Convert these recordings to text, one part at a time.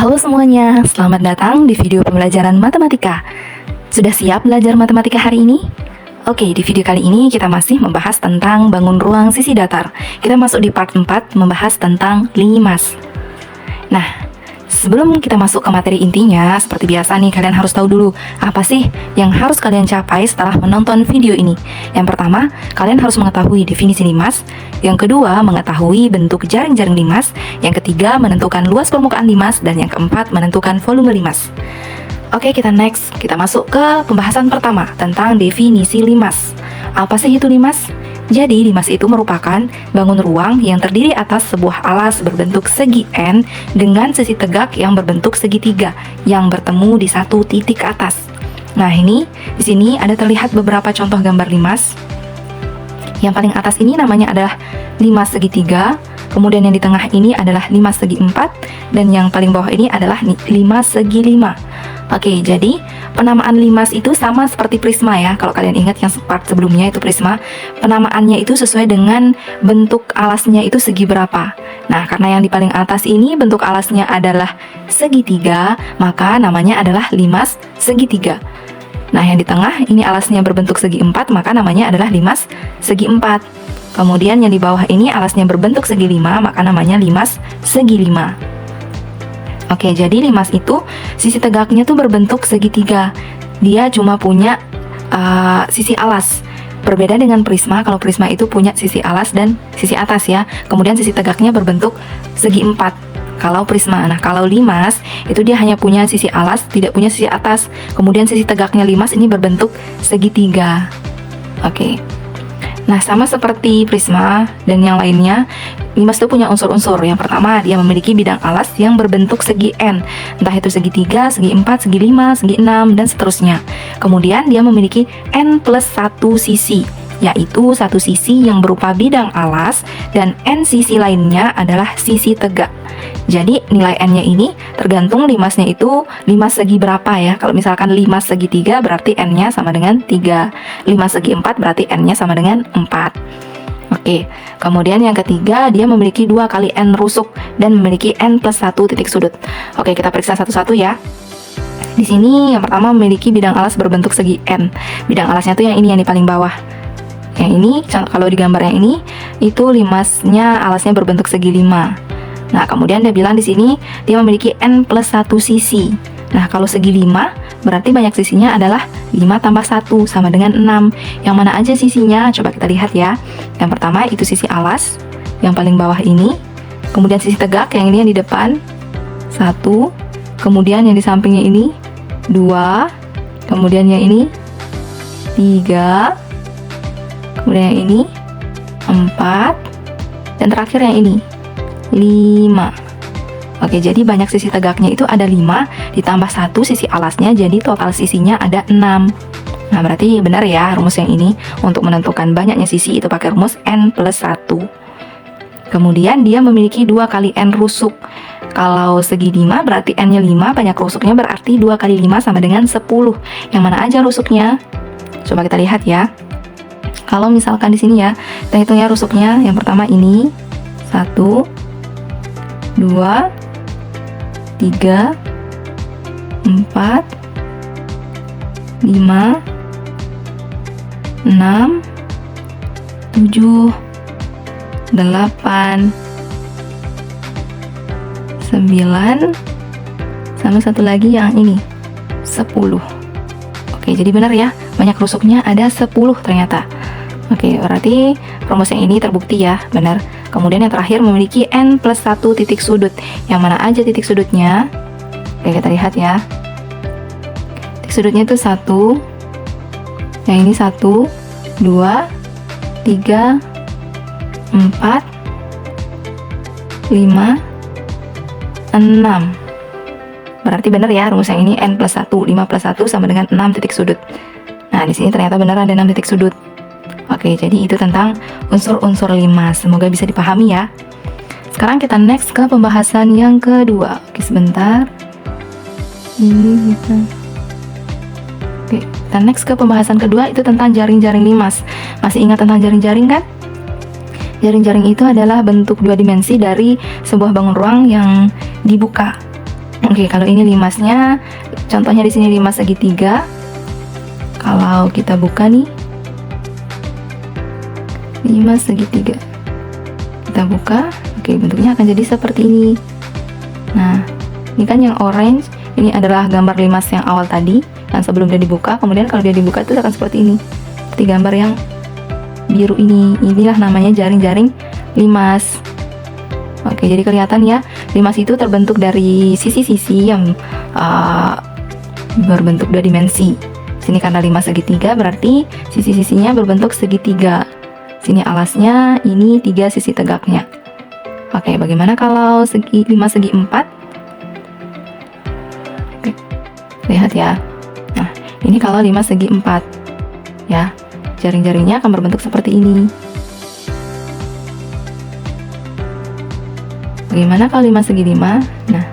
Halo semuanya, selamat datang di video pembelajaran matematika. Sudah siap belajar matematika hari ini? Oke, di video kali ini kita masih membahas tentang bangun ruang sisi datar. Kita masuk di part 4 membahas tentang limas. Nah, sebelum kita masuk ke materi intinya, seperti biasa nih, kalian harus tahu dulu apa sih yang harus kalian capai setelah menonton video ini. Yang pertama, kalian harus mengetahui definisi limas. Yang kedua, mengetahui bentuk jaring-jaring limas. Yang ketiga, menentukan luas permukaan limas. Dan yang keempat, menentukan volume limas. Oke, kita next. Kita masuk ke pembahasan pertama tentang definisi limas. Apa sih itu limas? Jadi, limas itu merupakan bangun ruang yang terdiri atas sebuah alas berbentuk segi N dengan sisi tegak yang berbentuk segitiga yang bertemu di satu titik atas. Nah, ini di sini ada terlihat beberapa contoh gambar limas. Yang paling atas ini namanya adalah limas segitiga, kemudian yang di tengah ini adalah limas segi 4, dan yang paling bawah ini adalah limas segi 5. Oke, jadi penamaan limas itu sama seperti prisma ya. Kalau kalian ingat yang part sebelumnya itu prisma, penamaannya itu sesuai dengan bentuk alasnya itu segi berapa. Nah, karena yang di paling atas ini bentuk alasnya adalah segitiga, maka namanya adalah limas segitiga. Nah, yang di tengah ini alasnya berbentuk segi 4, maka namanya adalah limas segi 4. Kemudian yang di bawah ini alasnya berbentuk segi 5, maka namanya limas segi 5. Oke, jadi limas itu sisi tegaknya tuh berbentuk segitiga. Dia cuma punya sisi alas. Berbeda dengan prisma, kalau prisma itu punya sisi alas dan sisi atas ya. Kemudian sisi tegaknya berbentuk segi 4. Kalau prisma, nah kalau limas itu dia hanya punya sisi alas, tidak punya sisi atas. Kemudian sisi tegaknya limas ini berbentuk segitiga. Oke. Nah, sama seperti prisma dan yang lainnya, limas itu punya unsur-unsur. Yang pertama, dia memiliki bidang alas yang berbentuk segi N, entah itu segitiga, segi 4, segi 5, segi 6, dan seterusnya. Kemudian dia memiliki N plus 1 sisi, yaitu satu sisi yang berupa bidang alas dan N sisi lainnya adalah sisi tegak. Jadi nilai N-nya ini tergantung limasnya itu limas segi berapa ya. Kalau misalkan limas segi 3 berarti N-nya sama dengan 3. Limas segi 4 berarti N-nya sama dengan 4. Oke, kemudian yang ketiga, dia memiliki 2 kali N rusuk dan memiliki N plus 1 titik sudut. Oke, kita periksa satu-satu ya. Di sini yang pertama memiliki bidang alas berbentuk segi N. Bidang alasnya tuh yang ini, yang di paling bawah. Yang ini, kalau di gambar yang ini, itu limasnya alasnya berbentuk segi 5. Nah, kemudian dia bilang di sini dia memiliki N plus 1 sisi. Nah, kalau segi 5 berarti banyak sisinya adalah 5 tambah 1 sama dengan 6. Yang mana aja sisinya? Coba kita lihat ya. Yang pertama itu sisi alas, yang paling bawah ini. Kemudian sisi tegak, yang ini yang di depan, 1. Kemudian yang di sampingnya ini, 2. Kemudian yang ini, 3. Kemudian yang ini, 4. Dan terakhir yang ini, 5. Oke, jadi banyak sisi tegaknya itu ada 5 ditambah 1 sisi alasnya, jadi total sisinya ada 6. Nah, berarti benar ya rumus yang ini. Untuk menentukan banyaknya sisi itu pakai rumus N plus 1. Kemudian dia memiliki 2 kali N rusuk. Kalau segi 5 berarti N-nya 5, banyak rusuknya berarti 2 kali 5 sama dengan 10. Yang mana aja rusuknya? Coba kita lihat ya. Kalau misalkan di sini ya, kita hitung ya rusuknya. Yang pertama ini 1, 2, 3, 4, 5, 6, 7, 8, 9, sama satu lagi yang ini 10. Oke, jadi benar ya, banyak rusuknya ada 10 ternyata. Oke, berarti rumus yang ini terbukti ya, benar. Kemudian yang terakhir memiliki N plus 1 titik sudut. Yang mana aja titik sudutnya? Oke, kita lihat ya. Titik sudutnya itu 1. Yang ini 1, 2, 3, 4, 5, 6. Berarti benar ya rumus yang ini, N plus 1. 5 plus 1 sama dengan 6 titik sudut. Nah, di sini ternyata benar ada 6 titik sudut. Oke, jadi itu tentang unsur-unsur limas. Semoga bisa dipahami ya. Sekarang kita next ke pembahasan yang kedua. Oke, sebentar. Ini kita. Oke, kita next ke pembahasan kedua, itu tentang jaring-jaring limas. Masih ingat tentang jaring-jaring kan? Jaring-jaring itu adalah bentuk dua dimensi dari sebuah bangun ruang yang dibuka. Oke, kalau ini limasnya, contohnya di sini limas segitiga. Kalau kita buka nih, limas segitiga. Kita buka, oke, bentuknya akan jadi seperti ini. Nah, ini kan yang orange, ini adalah gambar limas yang awal tadi, yang sebelum dia dibuka. Kemudian kalau dia dibuka itu akan seperti ini, seperti gambar yang biru ini. Inilah namanya jaring-jaring limas. Oke, jadi kelihatan ya, limas itu terbentuk dari sisi-sisi yang berbentuk dua dimensi. Sini karena limas segitiga, berarti sisi-sisinya berbentuk segitiga. Sini alasnya, ini 3 sisi tegaknya. Oke, bagaimana kalau limas segi 4? Oke, lihat ya. Nah, ini kalau limas segi 4, ya, jaring-jaringnya akan berbentuk seperti ini. Bagaimana kalau limas segi 5? Nah,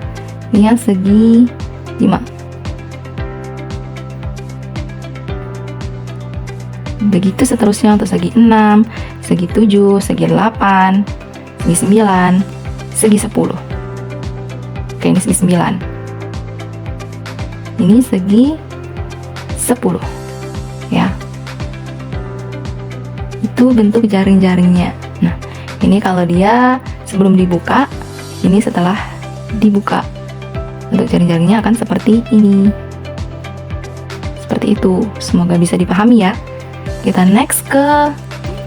ini yang segi 5. Begitu seterusnya untuk segi 6, segi 7, segi 8, segi 9, segi 10. Oke, ini segi 9. Ini segi 10. Ya. Itu bentuk jaring-jaringnya. Nah, ini kalau dia sebelum dibuka, ini setelah dibuka. Untuk jaring-jaringnya akan seperti ini. Seperti itu. Semoga bisa dipahami ya. Kita next ke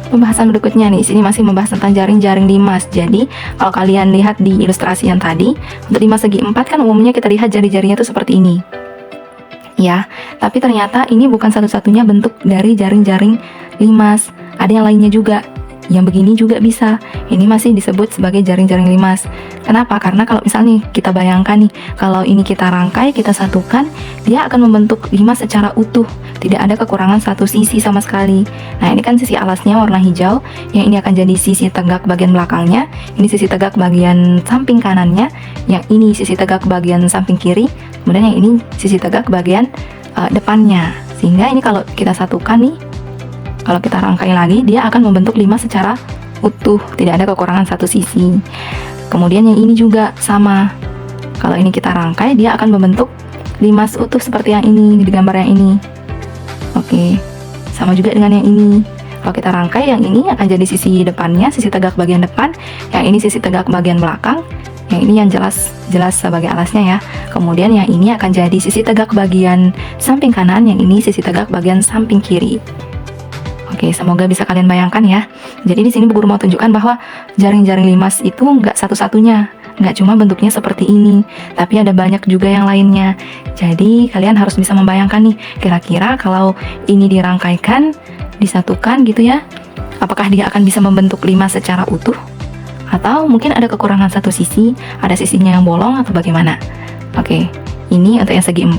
pembahasan berikutnya nih. Sini masih membahas tentang jaring-jaring limas. Jadi, kalau kalian lihat di ilustrasi yang tadi, untuk limas segi 4 kan umumnya kita lihat jari-jarinya itu seperti ini. Ya, tapi ternyata ini bukan satu-satunya bentuk dari jaring-jaring limas. Ada yang lainnya juga. Yang begini juga bisa. Ini masih disebut sebagai jaring-jaring limas. Kenapa? Karena kalau misalnya kita bayangkan nih, kalau ini kita rangkai, kita satukan, dia akan membentuk limas secara utuh. Tidak ada kekurangan satu sisi sama sekali. Nah, ini kan sisi alasnya warna hijau, yang ini akan jadi sisi tegak bagian belakangnya, ini sisi tegak bagian samping kanannya, yang ini sisi tegak bagian samping kiri, kemudian yang ini sisi tegak bagian depannya. Sehingga ini kalau kita satukan nih, kalau kita rangkai lagi, dia akan membentuk limas secara utuh, tidak ada kekurangan satu sisi. Kemudian yang ini juga sama. Kalau ini kita rangkai, dia akan membentuk limas utuh seperti yang ini, di gambar yang ini. Oke, sama juga dengan yang ini. Kalau kita rangkai, yang ini akan jadi sisi depannya, sisi tegak bagian depan. Yang ini sisi tegak bagian belakang. Yang ini yang jelas sebagai alasnya ya. Kemudian yang ini akan jadi sisi tegak bagian samping kanan, yang ini sisi tegak bagian samping kiri. Oke, semoga bisa kalian bayangkan ya. Jadi di sini Bu Guru mau tunjukkan bahwa jaring-jaring limas itu nggak satu-satunya, nggak cuma bentuknya seperti ini, tapi ada banyak juga yang lainnya. Jadi kalian harus bisa membayangkan nih, kira-kira kalau ini dirangkaikan, disatukan gitu ya, apakah dia akan bisa membentuk limas secara utuh? Atau mungkin ada kekurangan satu sisi, ada sisinya yang bolong atau bagaimana? Oke, ini untuk yang segi 4.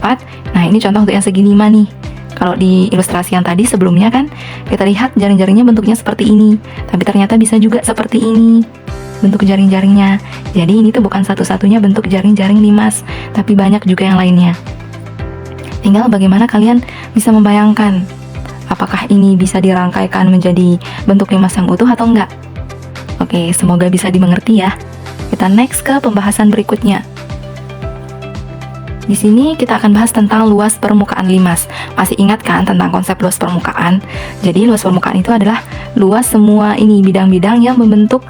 Nah, ini contoh untuk yang segi 5 nih. Kalau di ilustrasi yang tadi sebelumnya kan, kita lihat jaring-jaringnya bentuknya seperti ini, tapi ternyata bisa juga seperti ini bentuk jaring-jaringnya. Jadi ini tuh bukan satu-satunya bentuk jaring-jaring limas, tapi banyak juga yang lainnya. Tinggal bagaimana kalian bisa membayangkan, apakah ini bisa dirangkaikan menjadi bentuk limas yang utuh atau enggak. Oke, semoga bisa dimengerti ya. Kita next ke pembahasan berikutnya. Di sini kita akan bahas tentang luas permukaan limas. Masih ingat kan tentang konsep luas permukaan? Jadi luas permukaan itu adalah luas semua ini bidang-bidang yang membentuk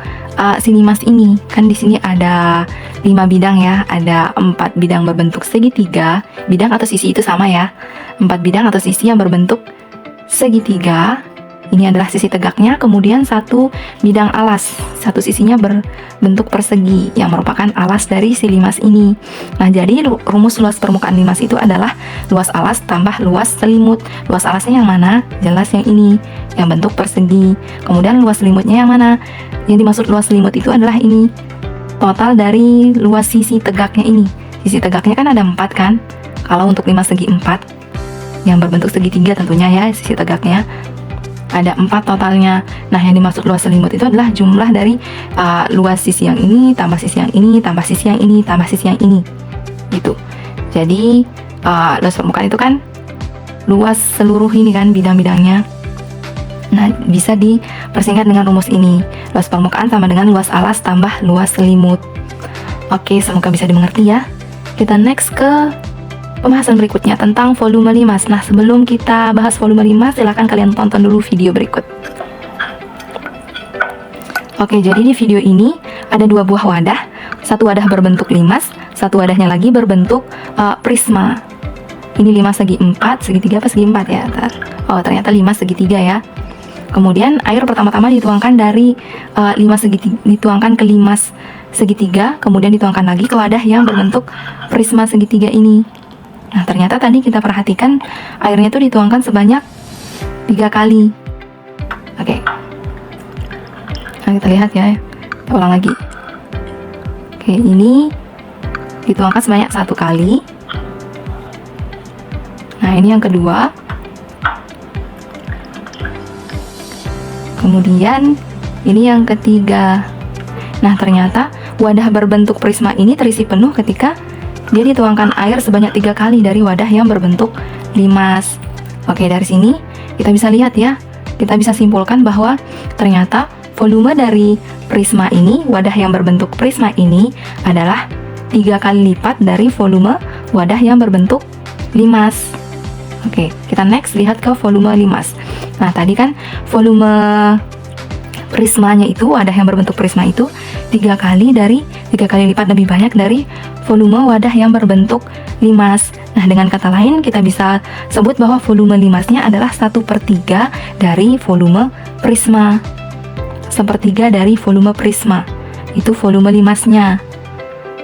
si limas ini. Kan di sini ada 5 bidang ya, ada 4 bidang berbentuk segitiga. Bidang atau sisi itu sama ya. 4 bidang atau sisi yang berbentuk segitiga. Ini adalah sisi tegaknya, kemudian 1 bidang alas, satu sisinya berbentuk persegi yang merupakan alas dari si limas ini. Nah, jadi rumus luas permukaan limas itu adalah luas alas tambah luas selimut. Luas alasnya yang mana? Jelas yang ini, yang bentuk persegi. Kemudian luas selimutnya yang mana? Yang dimaksud luas selimut itu adalah ini, total dari luas sisi tegaknya ini. Sisi tegaknya kan ada 4 kan? Kalau untuk limas segi 4 yang berbentuk segitiga tentunya ya, sisi tegaknya ada 4 totalnya. Nah, yang dimaksud luas selimut itu adalah jumlah dari luas sisi yang ini tambah sisi yang ini tambah sisi yang ini tambah sisi yang ini gitu. Jadi luas permukaan itu kan luas seluruh ini kan bidang-bidangnya. Nah, bisa dipersingkat dengan rumus ini. Luas permukaan sama dengan luas alas tambah luas selimut. Oke, semoga bisa dimengerti ya. kita next ke pembahasan berikutnya tentang volume limas. Nah, sebelum kita bahas volume limas, silahkan kalian tonton dulu video berikut. Oke, jadi di video ini ada dua buah wadah. Satu wadah berbentuk limas, satu wadahnya lagi berbentuk prisma. Ini limas segi 4, segitiga apa segi 4 ya? Oh, ternyata limas segitiga ya. Kemudian air pertama-tama dituangkan dari dituangkan ke limas segitiga, kemudian dituangkan lagi ke wadah yang berbentuk prisma segitiga ini. Nah, ternyata tadi kita perhatikan airnya itu dituangkan sebanyak 3 kali. Oke. Nah, kita lihat ya. Kita ulang lagi. Oke, ini dituangkan sebanyak 1 kali. Nah, ini yang kedua. Kemudian ini yang ketiga. Nah, ternyata wadah berbentuk prisma ini terisi penuh ketika dia dituangkan air sebanyak 3 kali dari wadah yang berbentuk limas. Oke, dari sini kita bisa lihat ya. Kita bisa simpulkan bahwa ternyata volume dari prisma ini, wadah yang berbentuk prisma ini adalah 3 kali lipat dari volume wadah yang berbentuk limas. Oke, kita next lihat ke volume limas. Nah, tadi kan volume prismanya itu, wadah yang berbentuk prisma itu 3 kali lipat lebih banyak dari volume wadah yang berbentuk limas. Nah, dengan kata lain kita bisa sebut bahwa volume limasnya adalah 1/3 dari volume prisma. 1/3 dari volume prisma itu volume limasnya.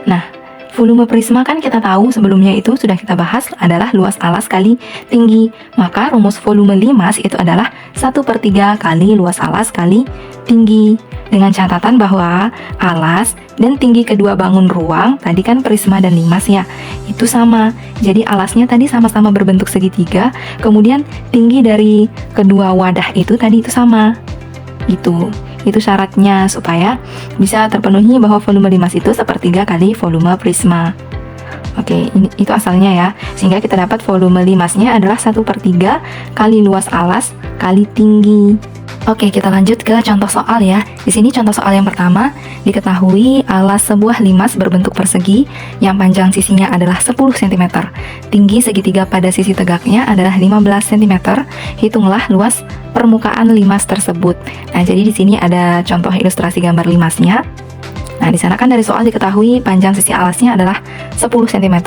Nah, volume prisma kan kita tahu sebelumnya itu sudah kita bahas adalah luas alas kali tinggi. Maka rumus volume limas itu adalah 1/3 kali luas alas kali tinggi. Dengan catatan bahwa alas dan tinggi kedua bangun ruang, tadi kan prisma dan limas ya, itu sama. Jadi alasnya tadi sama-sama berbentuk segitiga, kemudian tinggi dari kedua wadah itu tadi itu sama. Itu syaratnya supaya bisa terpenuhi bahwa volume limas itu 1/3 kali volume prisma. Oke, itu asalnya ya. Sehingga kita dapat volume limasnya adalah 1/3 kali luas alas kali tinggi. Oke, kita lanjut ke contoh soal ya. Di sini contoh soal yang pertama, diketahui alas sebuah limas berbentuk persegi yang panjang sisinya adalah 10 cm, tinggi segitiga pada sisi tegaknya adalah 15 cm. Hitunglah luas permukaan limas tersebut. Nah, jadi di sini ada contoh ilustrasi gambar limasnya. Nah, di sana kan dari soal diketahui panjang sisi alasnya adalah 10 cm.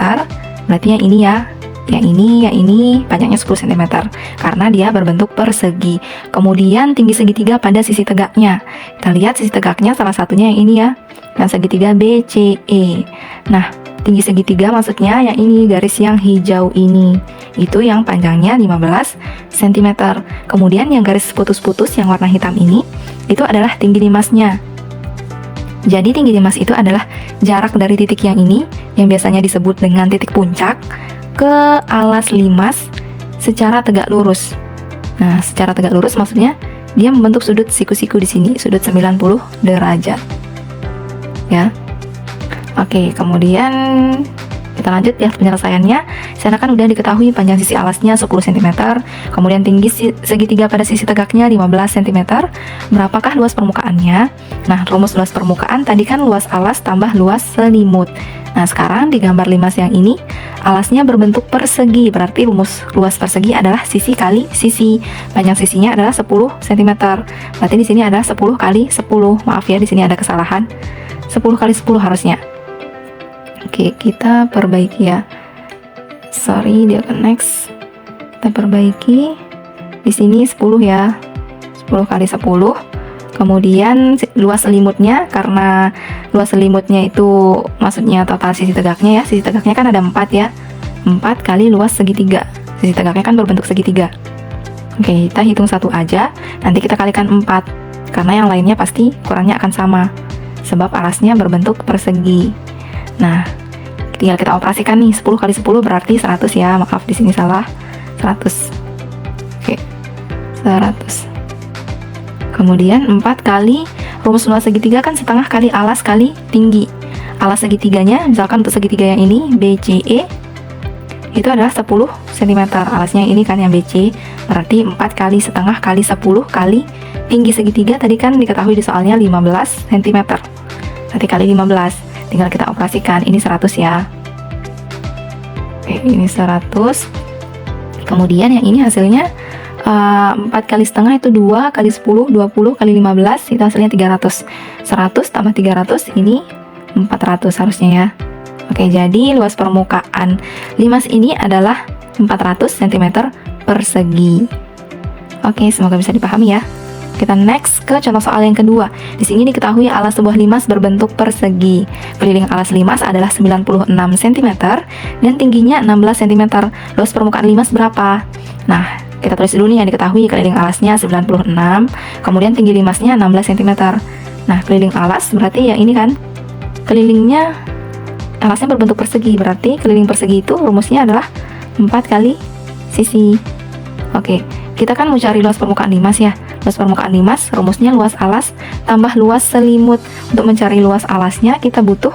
Berarti yang ini ya. Yang ini panjangnya 10 cm karena dia berbentuk persegi. Kemudian tinggi segitiga pada sisi tegaknya. Kita lihat sisi tegaknya salah satunya yang ini ya. Yang segitiga BCE. Nah, tinggi segitiga maksudnya yang ini, garis yang hijau ini. Itu yang panjangnya 15 cm. Kemudian yang garis putus-putus yang warna hitam ini, itu adalah tinggi limasnya. Jadi tinggi limas itu adalah jarak dari titik yang ini, yang biasanya disebut dengan titik puncak, ke alas limas secara tegak lurus. Nah, secara tegak lurus maksudnya dia membentuk sudut siku-siku di sini, sudut 90 derajat. Ya. Oke, kemudian kita lanjut ya penyelesaiannya. Sana kan udah diketahui panjang sisi alasnya 10 cm, kemudian tinggi segitiga pada sisi tegaknya 15 cm. Berapakah luas permukaannya? Nah, rumus luas permukaan tadi kan luas alas tambah luas selimut. Nah, sekarang di gambar limas yang ini, alasnya berbentuk persegi, berarti rumus luas persegi adalah sisi kali sisi. Panjang sisinya adalah 10 cm. Berarti di sini adalah 10 kali 10. Maaf ya, di sini ada kesalahan. 10 kali 10 harusnya. Oke, kita perbaiki ya. Sorry, dia ke next. Kita perbaiki. Di sini 10 ya. 10 kali 10. Kemudian luas selimutnya, karena luas selimutnya itu maksudnya total sisi tegaknya ya. Sisi tegaknya kan ada 4 ya. 4 kali luas segitiga. Sisi tegaknya kan berbentuk segitiga. Oke, kita hitung satu aja. Nanti kita kalikan 4. Karena yang lainnya pasti kurangnya akan sama. Sebab alasnya berbentuk persegi. Nah, tinggal kita operasikan nih. 10 kali 10 berarti 100 ya. Maaf, di sini salah. 100. Oke. 100. Kemudian 4 kali rumus luas segitiga kan setengah kali alas kali tinggi. Alas segitiganya, misalkan untuk segitiga yang ini BCE, itu adalah 10 cm. Alasnya yang ini kan yang BC, berarti 4 kali setengah kali 10 kali tinggi segitiga tadi kan diketahui di soalnya 15 cm. Berarti kali 15. Tinggal kita operasikan, ini 100 ya. Oke, ini 100. Kemudian yang ini hasilnya 4 kali setengah itu 2 kali 10, 20 kali 15 itu hasilnya 300. 100 tambah 300 ini 400 harusnya ya. Oke, jadi luas permukaan limas ini adalah 400 cm persegi. Oke, semoga bisa dipahami ya. Kita next ke contoh soal yang kedua. Di sini diketahui alas sebuah limas berbentuk persegi. Keliling alas limas adalah 96 cm dan tingginya 16 cm. Luas permukaan limas berapa? Nah, kita tulis dulu nih yang diketahui. Keliling alasnya 96, kemudian tinggi limasnya 16 cm. Nah, keliling alas berarti ya ini kan kelilingnya, alasnya berbentuk persegi, berarti keliling persegi itu rumusnya adalah 4 kali sisi. Oke, kita kan mau cari luas permukaan limas ya. Luas permukaan limas rumusnya luas alas tambah luas selimut. Untuk mencari luas alasnya kita butuh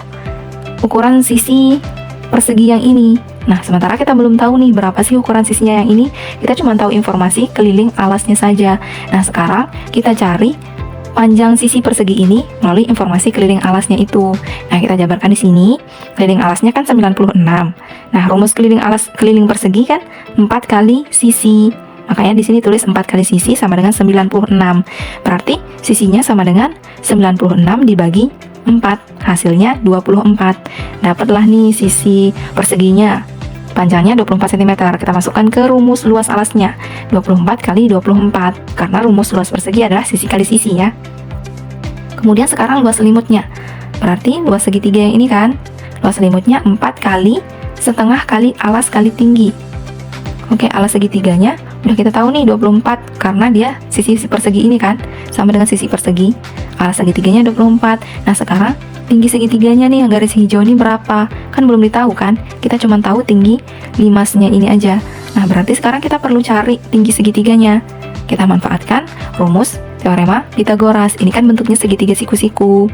ukuran sisi persegi yang ini. Nah, sementara kita belum tahu nih berapa sih ukuran sisinya yang ini. Kita cuma tahu informasi keliling alasnya saja. Nah, sekarang kita cari panjang sisi persegi ini melalui informasi keliling alasnya itu. Nah, kita jabarkan di sini. Keliling alasnya kan 96. Nah, rumus keliling alas keliling persegi kan 4 kali sisi. Makanya di sini tulis 4 kali sisi sama dengan 96. Berarti sisinya sama dengan 96 dibagi 4. Hasilnya 24. Dapatlah nih sisi perseginya. Panjangnya 24 cm. Kita masukkan ke rumus luas alasnya. 24 kali 24. Karena rumus luas persegi adalah sisi kali sisi ya. Kemudian sekarang luas selimutnya. Berarti luas segitiga yang ini kan. Luas selimutnya 4 kali setengah kali alas kali tinggi. Oke, alas segitiganya udah kita tahu nih 24 karena dia sisi persegi ini kan sama dengan sisi persegi. Alas segitiganya 24. Nah, sekarang tinggi segitiganya nih yang garis hijau ini berapa? Kan belum ditahu kan? Kita cuma tahu tinggi limasnya ini aja. Nah, berarti sekarang kita perlu cari tinggi segitiganya. Kita manfaatkan rumus teorema Pitagoras. Ini kan bentuknya segitiga siku-siku.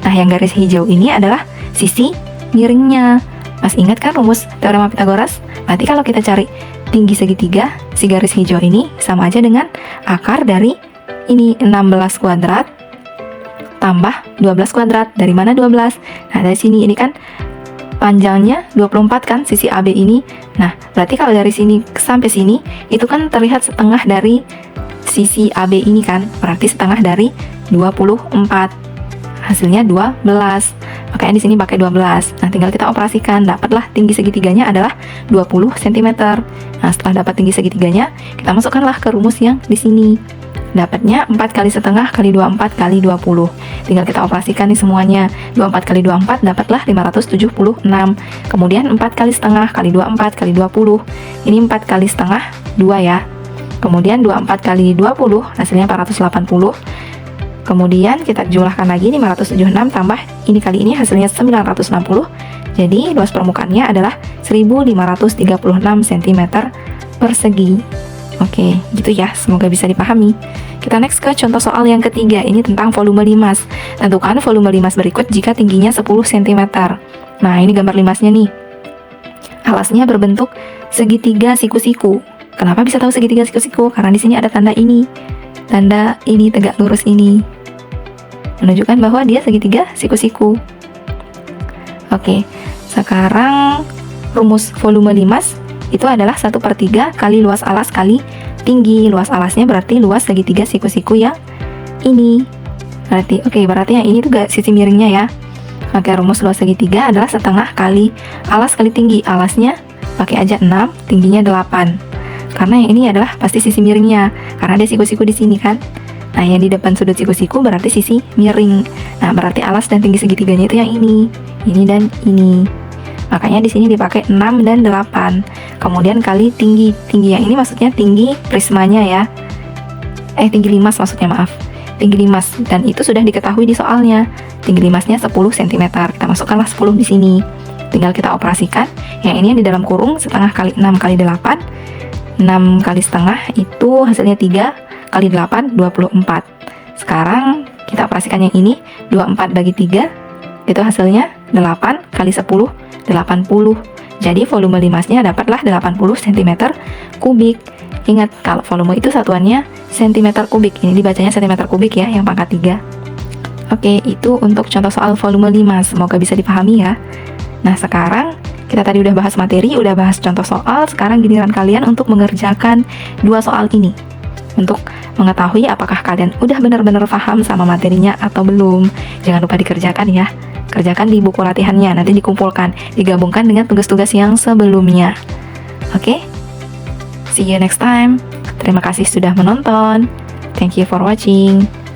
Nah, yang garis hijau ini adalah sisi miringnya. Mas ingat kan rumus teorema Pitagoras? Berarti kalau kita cari tinggi segitiga, si garis hijau ini sama aja dengan akar dari ini 16 kuadrat tambah 12 kuadrat. Dari mana 12? Nah, dari sini ini kan panjangnya 24 kan sisi AB ini. Nah, berarti kalau dari sini sampai sini itu kan terlihat setengah dari sisi AB ini kan. Berarti setengah dari 24. Hasilnya 12. Makanya di sini pakai 12. Nah, tinggal kita operasikan, dapatlah tinggi segitiganya adalah 20 cm. Nah, setelah dapat tinggi segitiganya, kita masukkanlah ke rumus yang di sini. Dapatnya 4 kali setengah kali 24 kali 20. Tinggal kita operasikan nih semuanya. 24 kali 24 dapatlah 576. Kemudian 4 kali setengah kali 24 kali 20. Ini 4 kali setengah 2 ya. Kemudian 24 kali 20 hasilnya 480. Kemudian kita jumlahkan lagi 576 tambah ini kali ini hasilnya 960. Jadi luas permukaannya adalah 1536 cm persegi. Oke, gitu ya. Semoga bisa dipahami. Kita next ke contoh soal yang ketiga. Ini tentang volume limas. Tentukan volume limas berikut jika tingginya 10 cm. Nah, ini gambar limasnya nih. Alasnya berbentuk segitiga siku-siku. Kenapa bisa tahu segitiga siku-siku? Karena di sini ada tanda ini. Tanda ini tegak lurus ini menunjukkan bahwa dia segitiga siku-siku. Oke, sekarang rumus volume limas itu adalah 1/3 kali luas alas kali tinggi. Luas alasnya berarti luas segitiga siku-siku yang ini. Berarti yang ini juga sisi miringnya ya. Oke, rumus luas segitiga adalah setengah kali alas kali tinggi. Alasnya pakai aja 6, tingginya 8. Karena yang ini adalah pasti sisi miringnya, karena ada siku-siku di sini kan. Nah, yang di depan sudut siku-siku berarti sisi miring. Nah, berarti alas dan tinggi segitiganya itu yang ini dan ini. Makanya di sini dipakai 6 dan 8. Kemudian kali tinggi. Tinggi yang ini maksudnya tinggi prismanya ya. Tinggi limas maksudnya, maaf. Tinggi limas, dan itu sudah diketahui di soalnya. Tinggi limasnya 10 cm. Kita masukkanlah 10 di sini. Tinggal kita operasikan. Yang ini yang di dalam kurung setengah kali 6 kali 8. 6 kali setengah itu hasilnya 3 kali 8, 24. Sekarang kita operasikan yang ini. 24 bagi 3 itu hasilnya 8 kali 10, 80. Jadi volume limasnya dapatlah 80 cm kubik. Ingat, kalau volume itu satuannya cm kubik. Ini dibacanya cm kubik ya, yang pangkat 3. Oke, itu untuk contoh soal volume limas. Semoga bisa dipahami ya. Nah, sekarang Kita tadi udah bahas materi, udah bahas contoh soal, sekarang giliran kalian untuk mengerjakan dua soal ini. Untuk mengetahui apakah kalian udah benar-benar paham sama materinya atau belum. Jangan lupa dikerjakan ya. Kerjakan di buku latihannya, nanti dikumpulkan, digabungkan dengan tugas-tugas yang sebelumnya. Oke? See you next time. Terima kasih sudah menonton. Thank you for watching.